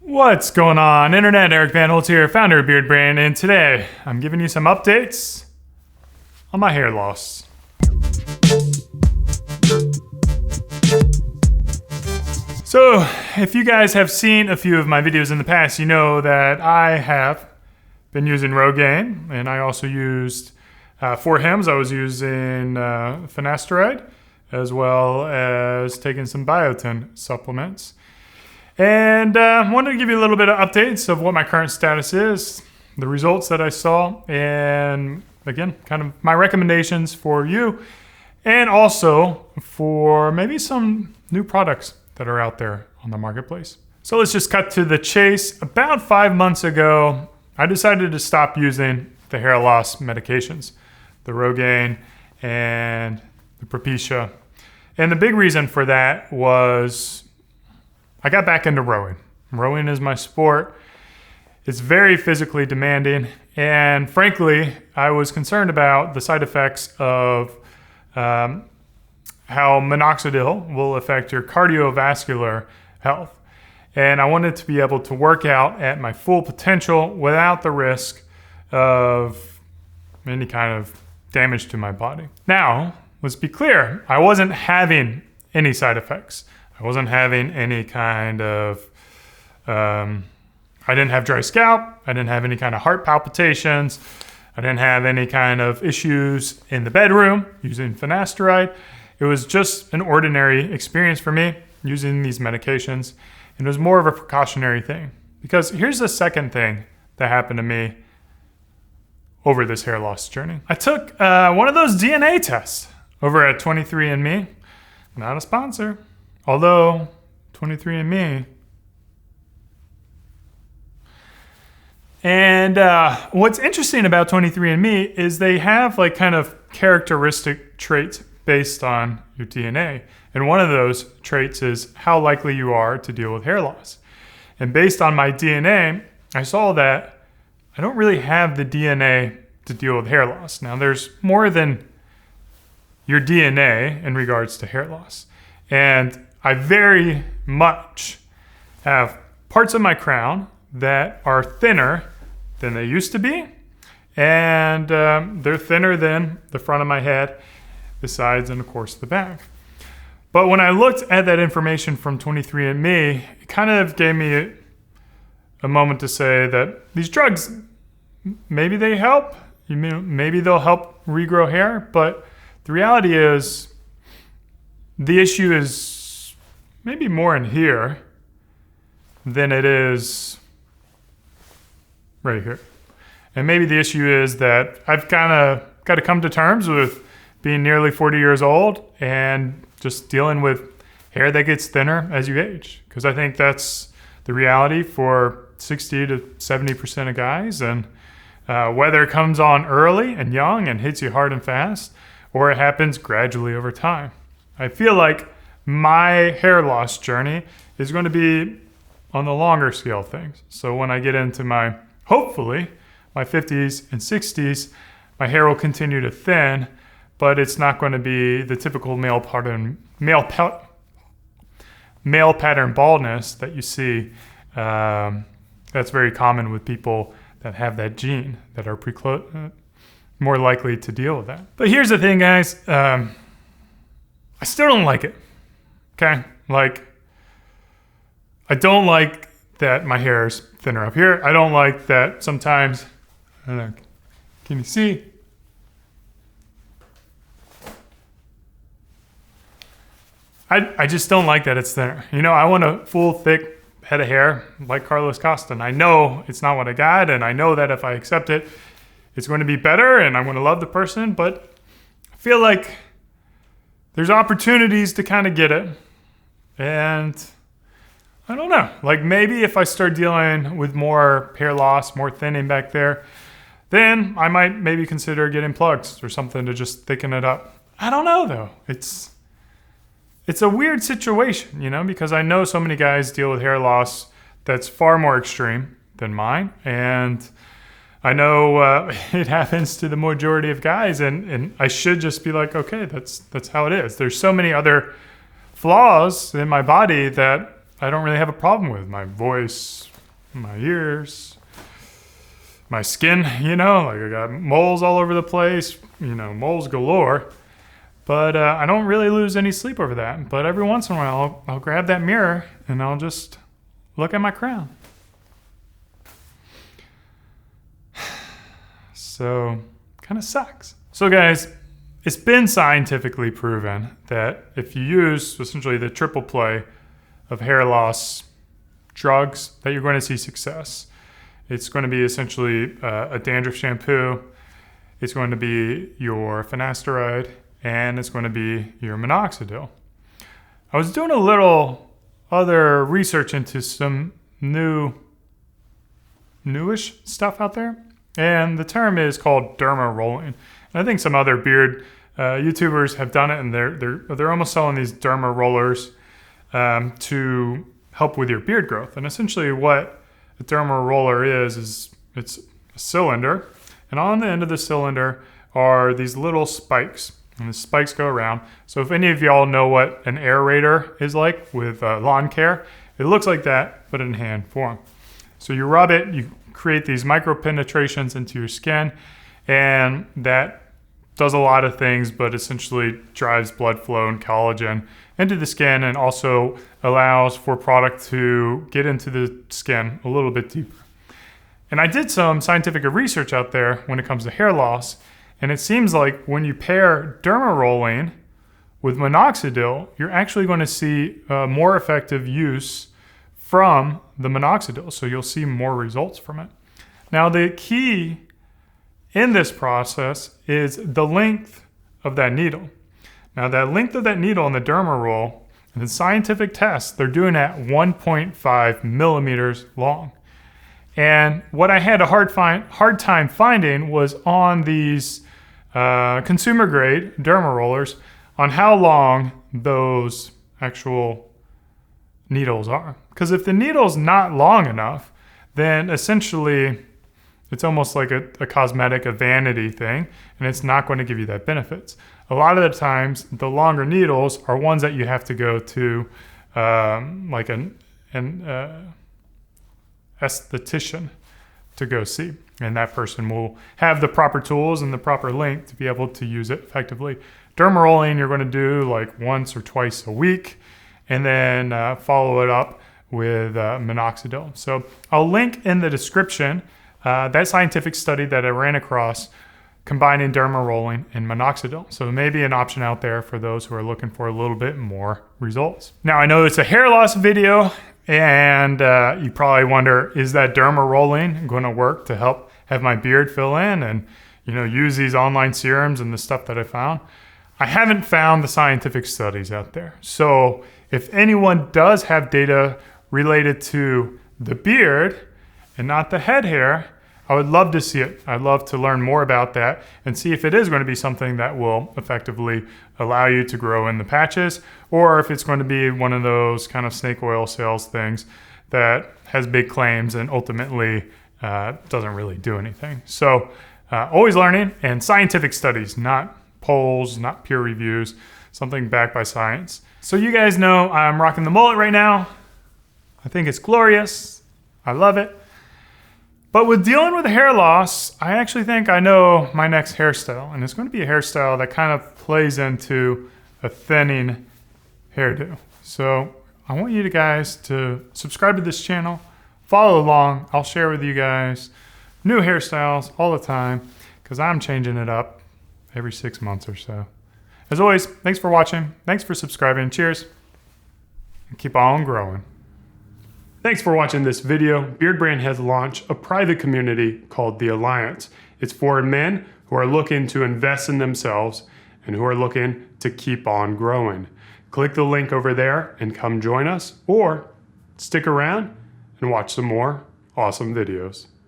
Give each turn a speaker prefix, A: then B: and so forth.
A: What's going on, Internet? Eric Bandholz here, founder of Beardbrand, and today I'm giving you some updates on my hair loss. So, if you guys have seen a few of my videos in the past, you know that I have been using Rogaine, and I also used, for Hims, I was using finasteride, as well as taking some biotin supplements. And wanted to give you a little bit of updates of what my current status is, the results that I saw, and again, kind of my recommendations for you, and also for maybe some new products that are out there on the marketplace. So let's just cut to the chase. About 5 months ago, I decided to stop using the hair loss medications, the Rogaine and the Propecia. And the big reason for that was I got back into rowing. Rowing is my sport. It's very physically demanding. And frankly, I was concerned about the side effects of how minoxidil will affect your cardiovascular health. And I wanted to be able to work out at my full potential without the risk of any kind of damage to my body. Now, let's be clear, I wasn't having any side effects. I wasn't having any kind of, I didn't have dry scalp. I didn't have any kind of heart palpitations. I didn't have any kind of issues in the bedroom using finasteride. It was just an ordinary experience for me using these medications. And it was more of a precautionary thing. Because here's the second thing that happened to me over this hair loss journey. I took one of those DNA tests over at 23andMe. Not a sponsor. Although 23andMe. And what's interesting about 23andMe is they have like kind of characteristic traits based on your DNA. And one of those traits is how likely you are to deal with hair loss. And based on my DNA, I saw that I don't really have the DNA to deal with hair loss. Now there's more than your DNA in regards to hair loss. And I very much have parts of my crown that are thinner than they used to be. And they're thinner than the front of my head, the sides, and of course the back. But when I looked at that information from 23andMe, it kind of gave me a moment to say that these drugs, maybe they help. Maybe they'll help regrow hair. But the reality is the issue is maybe more in here than it is right here. And maybe the issue is that I've kind of got to come to terms with being nearly 40 years old and just dealing with hair that gets thinner as you age. Because I think that's the reality for 60 to 70% of guys. And whether it comes on early and young and hits you hard and fast, or it happens gradually over time. I feel like my hair loss journey is going to be on the longer scale things. So when I get into hopefully, my 50s and 60s, my hair will continue to thin, but it's not going to be the typical male pattern baldness that you see. That's very common with people that have that gene that are more likely to deal with that. But here's the thing, guys. I still don't like it. Okay, like, I don't like that my hair is thinner up here. I don't like that sometimes, I don't know, can you see? I just don't like that it's thinner. You know, I want a full, thick head of hair like Carlos Costa. And I know it's not what I got, and I know that if I accept it, it's going to be better, and I'm going to love the person, but I feel like there's opportunities to kind of get it. And I don't know, like maybe if I start dealing with more hair loss, more thinning back there, then I might maybe consider getting plugs or something to just thicken it up. I don't know though. It's a weird situation, you know, because I know so many guys deal with hair loss that's far more extreme than mine. And I know it happens to the majority of guys, and I should just be like, okay, that's how it is. There's so many other flaws in my body that I don't really have a problem with. My voice, my ears, my skin, you know, like I got moles all over the place, you know, moles galore. But I don't really lose any sleep over that. But every once in a while, I'll grab that mirror and I'll just look at my crown. So, kind of sucks. So guys, it's been scientifically proven that if you use essentially the triple play of hair loss drugs, that you're going to see success. It's going to be essentially a dandruff shampoo, it's going to be your finasteride, and it's going to be your minoxidil. I was doing a little other research into some newish stuff out there, and the term is called Derma Rolling. And I think some other beard YouTubers have done it, and they're almost selling these derma rollers to help with your beard growth. And essentially what a derma roller is it's a cylinder, and on the end of the cylinder are these little spikes, and the spikes go around. So if any of y'all know what an aerator is like with lawn care, it looks like that, but in hand form. So you rub it, you create these micro penetrations into your skin, and that does a lot of things, but essentially drives blood flow and collagen into the skin, and also allows for product to get into the skin a little bit deeper. And I did some scientific research out there when it comes to hair loss, and it seems like when you pair derma rolling with minoxidil, you're actually going to see more effective use from the minoxidil. So you'll see more results from it. Now the key in this process is the length of that needle. Now that length of that needle in the derma roll, in the scientific test, they're doing at 1.5 millimeters long. And what I had a hard time finding was on these consumer grade derma rollers on how long those actual needles are. Because if the needle's not long enough, then essentially it's almost like a cosmetic, a vanity thing, and it's not going to give you that benefits. A lot of the times, the longer needles are ones that you have to go to like an esthetician to go see. And that person will have the proper tools and the proper length to be able to use it effectively. Derma rolling, you're going to do like once or twice a week, and then follow it up with minoxidil. So I'll link in the description that scientific study that I ran across combining derma rolling and minoxidil. So maybe an option out there for those who are looking for a little bit more results. Now I know it's a hair loss video, and you probably wonder, is that derma rolling going to work to help have my beard fill in and, you know, use these online serums and the stuff that I found? I haven't found the scientific studies out there. So if anyone does have data related to the beard and not the head hair, I would love to see it. I'd love to learn more about that and see if it is going to be something that will effectively allow you to grow in the patches, or if it's going to be one of those kind of snake oil sales things that has big claims and ultimately doesn't really do anything. So always learning, and scientific studies, not polls, not peer reviews, something backed by science. So you guys know I'm rocking the mullet right now. I think it's glorious. I love it. But with dealing with hair loss, I actually think I know my next hairstyle, and it's going to be a hairstyle that kind of plays into a thinning hairdo. So I want you guys to subscribe to this channel, follow along. I'll share with you guys new hairstyles all the time because I'm changing it up every 6 months or so. As always, thanks for watching. Thanks for subscribing. Cheers. And keep on growing. Thanks for watching this video. Beardbrand has launched a private community called The Alliance. It's for men who are looking to invest in themselves and who are looking to keep on growing. Click the link over there and come join us, or stick around and watch some more awesome videos.